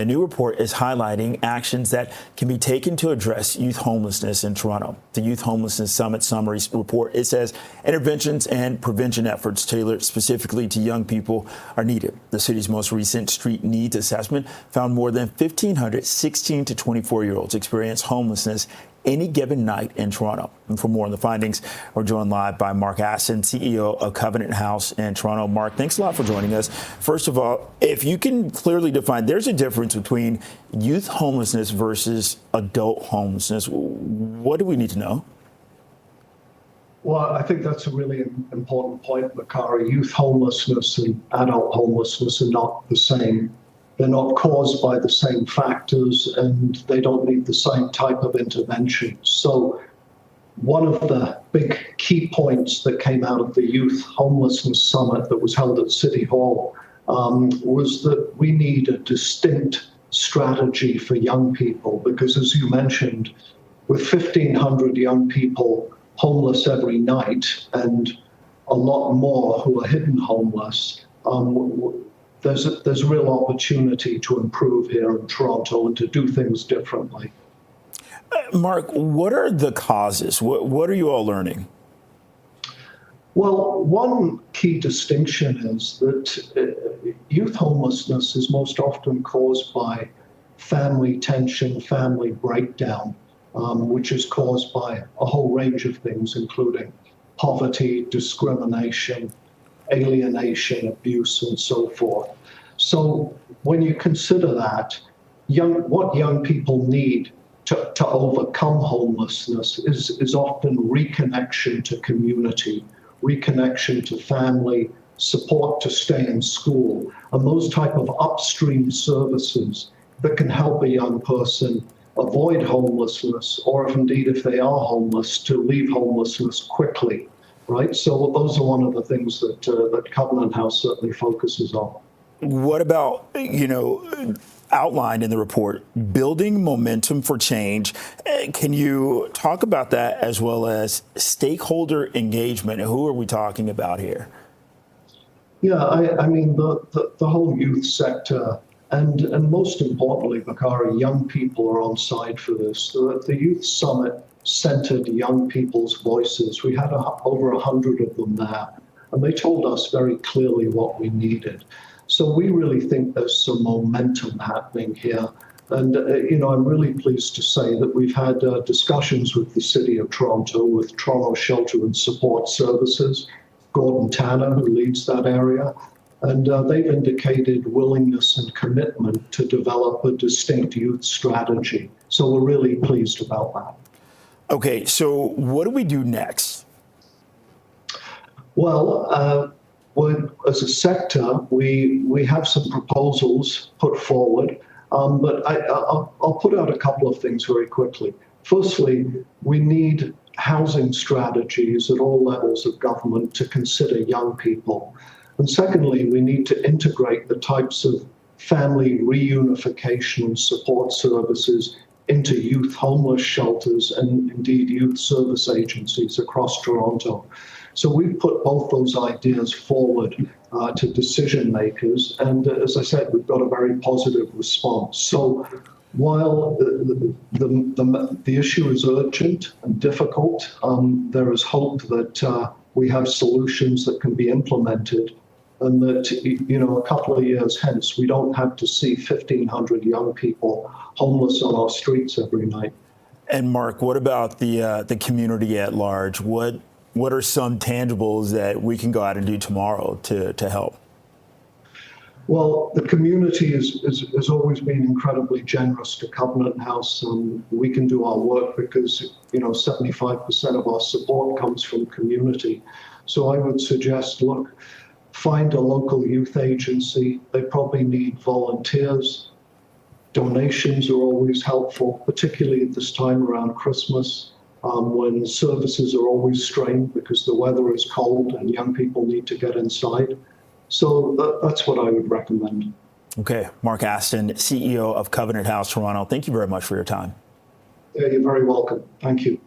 new report is highlighting actions that can be taken to address youth homelessness in Toronto. The Youth Homelessness Summit summary report, it says interventions and prevention efforts tailored specifically to young people are needed. The city's most recent street needs assessment found more than 1,500 16 to 24-year-olds experience homelessness any given night in Toronto. And for more on the findings, we're joined live by Mark Aston, CEO of Covenant House in Toronto. Mark, thanks a lot for joining us. First of all, if you can clearly define, there's a difference between youth homelessness versus adult homelessness. What do we need to know? Well, I think that's a really important point, Makari. Youth homelessness and adult homelessness are not the same. They're not caused by the same factors, and they don't need the same type of intervention. So one of the big key points that came out of the Youth Homelessness Summit that was held at City Hall was that we need a distinct strategy for young people, because as you mentioned, with 1,500 young people homeless every night and a lot more who are hidden homeless, there's real opportunity to improve here in Toronto and to do things differently. Mark, what are the causes? What are you all learning? Well, one key distinction is that youth homelessness is most often caused by family tension, family breakdown, which is caused by a whole range of things, including poverty, discrimination, alienation, abuse, and so forth. So when you consider that, what young people need to overcome homelessness is often reconnection to community, reconnection to family, support to stay in school, and those type of upstream services that can help a young person avoid homelessness, or if they are homeless, to leave homelessness quickly. Right, so those are one of the things that Covenant House certainly focuses on. What about, outlined in the report, building momentum for change? Can you talk about that, as well as stakeholder engagement? Who are we talking about here? Yeah, I mean, the whole youth sector, and most importantly, Makari, young people are on side for this. The Youth Summit centered young people's voices. We had over 100 of them there, and they told us very clearly what we needed. So we really think there's some momentum happening here. And, I'm really pleased to say that we've had discussions with the City of Toronto, with Toronto Shelter and Support Services, Gordon Tanner, who leads that area, and they've indicated willingness and commitment to develop a distinct youth strategy. So we're really pleased about that. Okay, so what do we do next? Well, as a sector, we have some proposals put forward, but I'll put out a couple of things very quickly. Firstly, we need housing strategies at all levels of government to consider young people. And secondly, we need to integrate the types of family reunification and support services into youth homeless shelters and indeed youth service agencies across Toronto. So we've put both those ideas forward to decision makers, and as I said, we've got a very positive response. So while the issue is urgent and difficult, there is hope that we have solutions that can be implemented, and that, a couple of years hence, we don't have to see 1,500 young people homeless on our streets every night. And Mark, what about the community at large? What are some tangibles that we can go out and do tomorrow to help? Well, the community has always been incredibly generous to Covenant House, and we can do our work because 75% of our support comes from community. So I would suggest, look, find a local youth agency. They probably need volunteers. Donations are always helpful, particularly at this time around Christmas, when services are always strained because the weather is cold and young people need to get inside. So that's what I would recommend. Okay, Mark Aston, CEO of Covenant House Toronto. Thank you very much for your time. Yeah, you're very welcome. Thank you.